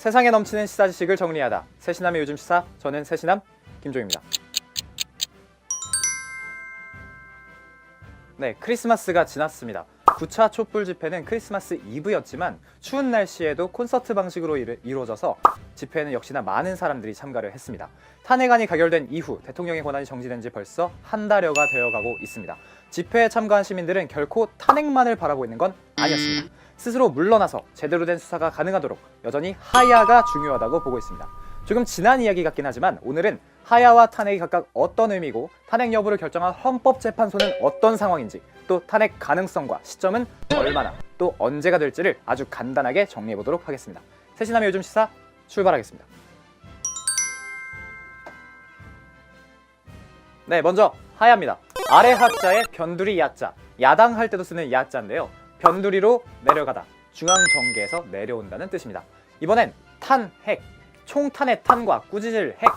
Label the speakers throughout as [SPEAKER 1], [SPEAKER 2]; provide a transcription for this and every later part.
[SPEAKER 1] 세상에 넘치는 시사 지식을 정리하다. 세시남의 요즘 시사, 저는 세시남 김종입니다. 네, 크리스마스가 지났습니다. 9차 촛불 집회는 크리스마스 이브였지만 추운 날씨에도 콘서트 방식으로 이루어져서 집회에는 역시나 많은 사람들이 참가를 했습니다. 탄핵안이 가결된 이후 대통령의 권한이 정지된 지 벌써 한 달여가 되어가고 있습니다. 집회에 참가한 시민들은 결코 탄핵만을 바라고 있는 건 아니었습니다. 스스로 물러나서 제대로 된 수사가 가능하도록 여전히 하야가 중요하다고 보고 있습니다. 조금 지난 이야기 같긴 하지만 오늘은 하야와 탄핵이 각각 어떤 의미고 탄핵 여부를 결정한 헌법재판소는 어떤 상황인지, 또 탄핵 가능성과 시점은 얼마나 또 언제가 될지를 아주 간단하게 정리해보도록 하겠습니다. 세시남의 요즘 시사 출발하겠습니다. 네, 먼저 하야입니다. 아래 하자에 변두리 야자, 야당 할 때도 쓰는 야자인데요. 변두리로 내려가다, 중앙정계에서 내려온다는 뜻입니다. 이번엔 탄핵, 총탄의 탄과 꾸짖을 핵,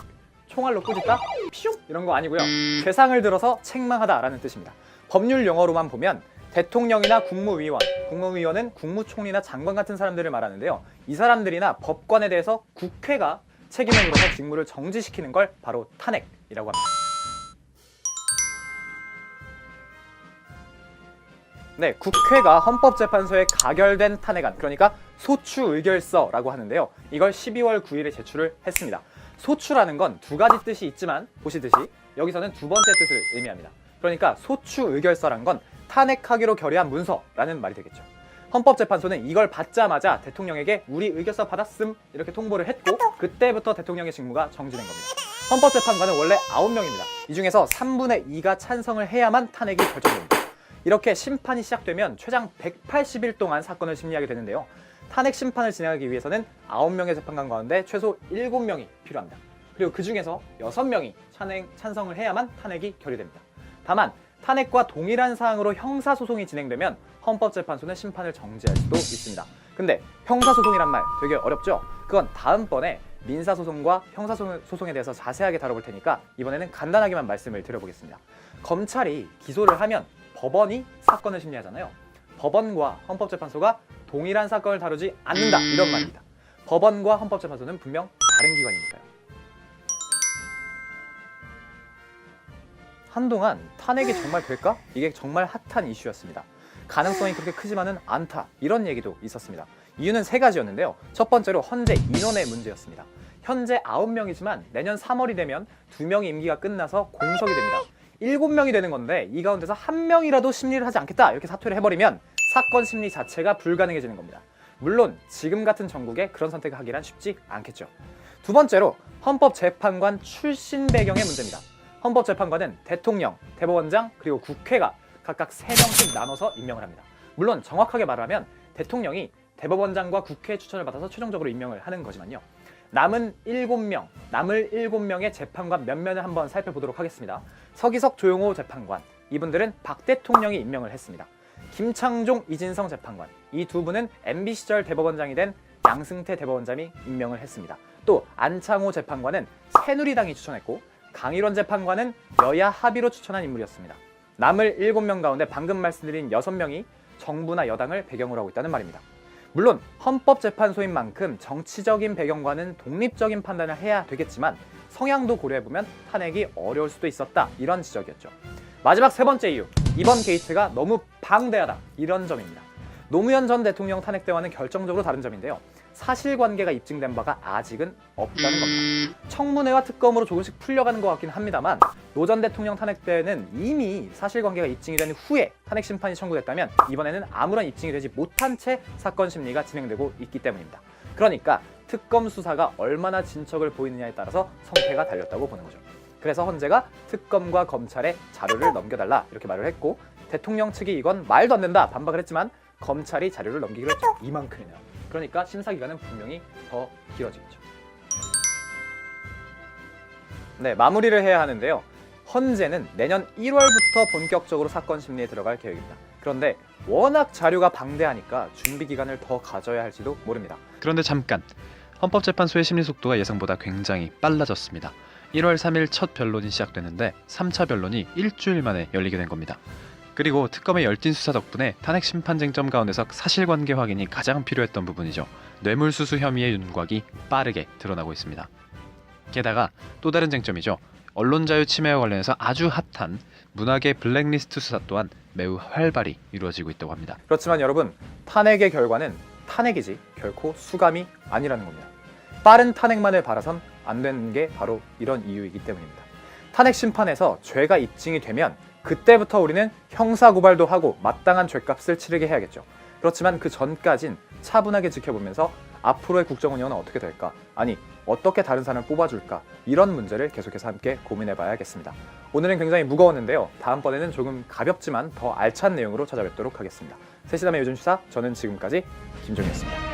[SPEAKER 1] 총알로 꾸짖다? 피숑! 이런 거 아니고요. 죄상을 들어서 책망하다라는 뜻입니다. 법률 용어로만 보면 대통령이나 국무위원, 국무위원은 국무총리나 장관 같은 사람들을 말하는데요. 이 사람들이나 법관에 대해서 국회가 책임을 물어서 직무를 정지시키는 걸 바로 탄핵이라고 합니다. 네, 국회가 헌법재판소에 가결된 탄핵안, 그러니까 소추의결서라고 하는데요. 이걸 12월 9일에 제출을 했습니다. 소추라는 건 두 가지 뜻이 있지만 보시듯이 여기서는 두 번째 뜻을 의미합니다. 그러니까 소추의결서란 건 탄핵하기로 결의한 문서라는 말이 되겠죠. 헌법재판소는 이걸 받자마자 대통령에게 우리 의결서 받았음 이렇게 통보를 했고, 그때부터 대통령의 직무가 정지된 겁니다. 헌법재판관은 원래 9명입니다. 이 중에서 3분의 2가 찬성을 해야만 탄핵이 결정됩니다. 이렇게 심판이 시작되면 최장 180일 동안 사건을 심리하게 되는데요. 탄핵 심판을 진행하기 위해서는 9명의 재판관 가운데 최소 7명이 필요합니다. 그리고 그 중에서 6명이 찬성을 해야만 탄핵이 결의됩니다. 다만 탄핵과 동일한 사항으로 형사소송이 진행되면 헌법재판소는 심판을 정지할 수도 있습니다. 근데 형사소송이란 말 되게 어렵죠? 그건 다음번에 민사소송과 형사소송에 대해서 자세하게 다뤄볼 테니까 이번에는 간단하게만 말씀을 드려보겠습니다. 검찰이 기소를 하면 법원이 사건을 심리하잖아요. 법원과 헌법재판소가 동일한 사건을 다루지 않는다, 이런 말입니다. 법원과 헌법재판소는 분명 다른 기관이니까요. 한동안 탄핵이 정말 될까? 이게 정말 핫한 이슈였습니다. 가능성이 그렇게 크지만은 않다, 이런 얘기도 있었습니다. 이유는 세 가지였는데요. 첫 번째로 헌재 인원의 문제였습니다. 현재 9명이지만 내년 3월이 되면 2명의 임기가 끝나서 공석이 됩니다. 7명이 되는 건데 이 가운데서 1명이라도 심리를 하지 않겠다 이렇게 사퇴를 해버리면 사건 심리 자체가 불가능해지는 겁니다. 물론 지금 같은 정국에 그런 선택을 하기란 쉽지 않겠죠. 두 번째로 헌법재판관 출신 배경의 문제입니다. 헌법재판관은 대통령, 대법원장, 그리고 국회가 각각 3명씩 나눠서 임명을 합니다. 물론 정확하게 말하면 대통령이 대법원장과 국회의 추천을 받아서 최종적으로 임명을 하는 거지만요. 남을 7명의 재판관 몇 면을 한번 살펴보도록 하겠습니다. 서기석, 조용호 재판관, 이분들은 박 대통령이 임명을 했습니다. 김창종, 이진성 재판관, 이 두 분은 MB 시절 대법원장이 된 양승태 대법원장이 임명을 했습니다. 또 안창호 재판관은 새누리당이 추천했고, 강일원 재판관은 여야 합의로 추천한 인물이었습니다. 남을 7명 가운데 방금 말씀드린 6명이 정부나 여당을 배경으로 하고 있다는 말입니다. 물론 헌법재판소인 만큼 정치적인 배경과는 독립적인 판단을 해야 되겠지만 성향도 고려해보면 탄핵이 어려울 수도 있었다, 이런 지적이었죠. 마지막 세 번째 이유, 이번 게이트가 너무 방대하다, 이런 점입니다. 노무현 전 대통령 탄핵 때와는 결정적으로 다른 점인데요. 사실관계가 입증된 바가 아직은 없다는 겁니다. 청문회와 특검으로 조금씩 풀려가는 것 같긴 합니다만 노 전 대통령 탄핵 때는 이미 사실관계가 입증이 된 후에 탄핵 심판이 청구됐다면 이번에는 아무런 입증이 되지 못한 채 사건 심리가 진행되고 있기 때문입니다. 그러니까 특검 수사가 얼마나 진척을 보이느냐에 따라서 성패가 달렸다고 보는 거죠. 그래서 헌재가 특검과 검찰에 자료를 넘겨달라 이렇게 말을 했고, 대통령 측이 이건 말도 안 된다 반박을 했지만 검찰이 자료를 넘기기로 했죠. 이만큼이나. 그러니까 심사기간은 분명히 더 길어지겠죠. 네, 마무리를 해야 하는데요. 헌재는 내년 1월부터 본격적으로 사건 심리에 들어갈 계획입니다. 그런데 워낙 자료가 방대하니까 준비 기간을 더 가져야 할지도 모릅니다.
[SPEAKER 2] 그런데 잠깐, 헌법재판소의 심리 속도가 예상보다 굉장히 빨라졌습니다. 1월 3일 첫 변론이 시작됐는데 3차 변론이 일주일 만에 열리게 된 겁니다. 그리고 특검의 열띤 수사 덕분에 탄핵 심판 쟁점 가운데서 사실관계 확인이 가장 필요했던 부분이죠. 뇌물수수 혐의의 윤곽이 빠르게 드러나고 있습니다. 게다가 또 다른 쟁점이죠. 언론 자유 침해와 관련해서 아주 핫한 문학의 블랙리스트 수사 또한 매우 활발히 이루어지고 있다고 합니다.
[SPEAKER 1] 그렇지만 여러분, 탄핵의 결과는 탄핵이지 결코 수감이 아니라는 겁니다. 빠른 탄핵만을 바라선 안 되는 게 바로 이런 이유이기 때문입니다. 탄핵 심판에서 죄가 입증이 되면 그때부터 우리는 형사고발도 하고 마땅한 죗값을 치르게 해야겠죠. 그렇지만 그 전까진 차분하게 지켜보면서 앞으로의 국정 운영은 어떻게 될까? 아니, 어떻게 다른 사람을 뽑아줄까? 이런 문제를 계속해서 함께 고민해봐야겠습니다. 오늘은 굉장히 무거웠는데요. 다음번에는 조금 가볍지만 더 알찬 내용으로 찾아뵙도록 하겠습니다. 3시담의 요즘 시사, 저는 지금까지 김종희였습니다.